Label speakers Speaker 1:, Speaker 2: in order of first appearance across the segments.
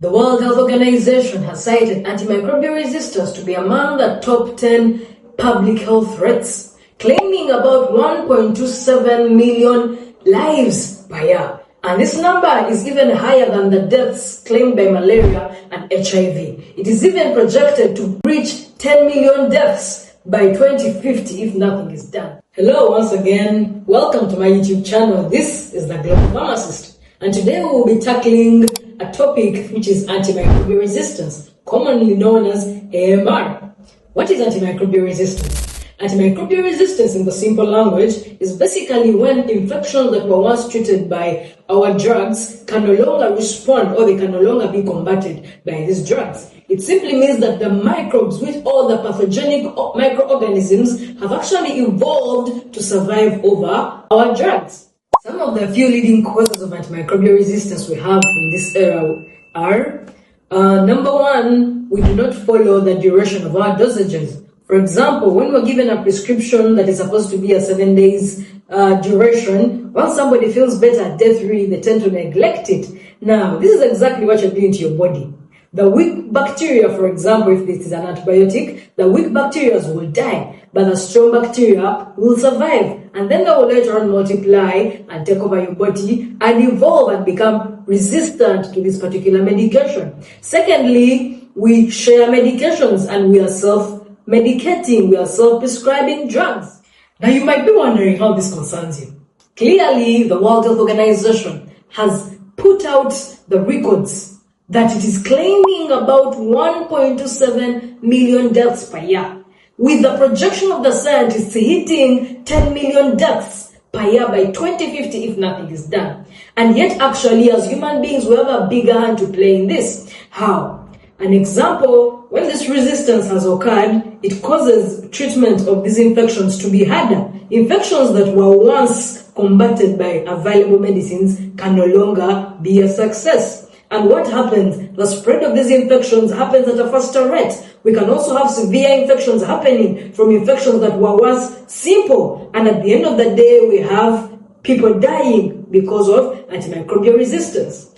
Speaker 1: The World Health Organization has cited antimicrobial resistance to be among the top 10 public health threats, claiming about 1.27 million lives per year. And this number is even higher than the deaths claimed by malaria and HIV. It is even projected to reach 10 million deaths by 2050 if nothing is done. Hello once again, welcome to my YouTube channel. This is the Global Pharmacist, and today we will be tackling a topic which is antimicrobial resistance, commonly known as AMR. What is antimicrobial resistance? Antimicrobial resistance, in the simple language, is basically when infections that were once treated by our drugs can no longer respond, or they can no longer be combated by these drugs. It simply means that the microbes, with all the pathogenic microorganisms, have actually evolved to survive over our drugs. Some of the few leading causes of antimicrobial resistance we have in this era are, number one, we do not follow the duration of our dosages. For example, when we're given a prescription that is supposed to be a 7 days duration, once somebody feels better at day 3, they tend to neglect it. Now, this is exactly what you're doing to your body. The weak bacteria, for example, if this is an antibiotic, the weak bacteria will die, but the strong bacteria will survive. And then they will later on multiply and take over your body and evolve and become resistant to this particular medication. Secondly, we share medications and we are self-medicating, we are self-prescribing drugs. Now you might be wondering how this concerns you. Clearly, the World Health Organization has put out the records that it is claiming about 1.27 million deaths per year, with the projection of the scientists hitting 10 million deaths per year by 2050 if nothing is done. And yet actually, as human beings, we have a bigger hand to play in this. How? An example, when this resistance has occurred, it causes treatment of these infections to be harder. Infections that were once combated by available medicines can no longer be a success. And what happens? The spread of these infections happens at a faster rate. We can also have severe infections happening from infections that were once simple. And at the end of the day, we have people dying because of antimicrobial resistance.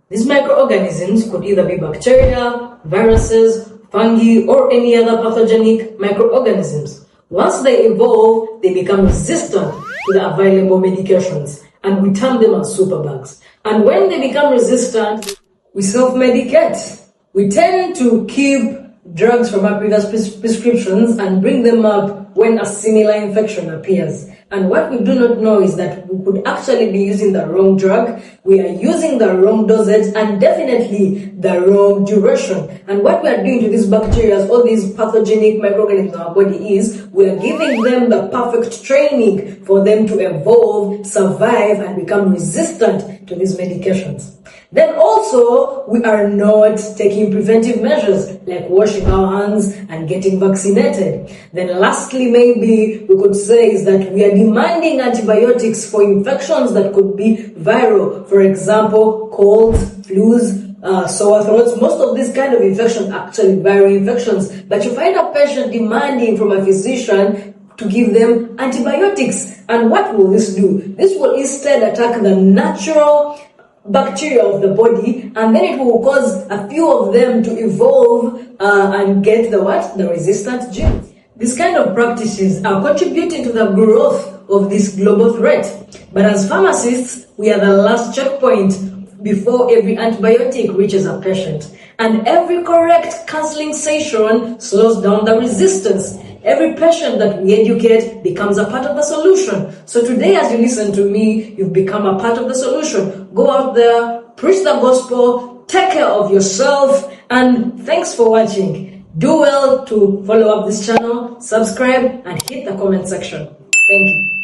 Speaker 1: These microorganisms could either be bacteria, viruses, fungi, or any other pathogenic microorganisms. Once they evolve, they become resistant to the available medications, and we term them as superbugs. And when they become resistant, we self-medicate. We tend to keep drugs from our previous prescriptions and bring them up when a similar infection appears. And what we do not know is that we could actually be using the wrong drug, we are using the wrong dosage, and definitely the wrong duration. And what we are doing to these bacteria, all these pathogenic microorganisms in our body, is we are giving them the perfect training for them to evolve, survive, and become resistant to these medications. Then also, we are not taking preventive measures like washing our hands and getting vaccinated. Then lastly, maybe we could say is that we are demanding antibiotics for infections that could be viral. For example, colds, flus, sore throats. Most of these kind of infections are actually viral infections. But you find a patient demanding from a physician to give them antibiotics. And what will this do? This will instead attack the natural bacteria of the body, and then it will cause a few of them to evolve and get the resistant genes. These kind of practices are contributing to the growth of this global threat. But as pharmacists, we are the last checkpoint before every antibiotic reaches a patient. And every correct counseling session slows down the resistance. Every patient that we educate becomes a part of the solution. So today, as you listen to me, you've become a part of the solution. Go out there, preach the gospel, take care of yourself, and thanks for watching. Do well to follow up this channel, subscribe, and hit the comment section. Thank you.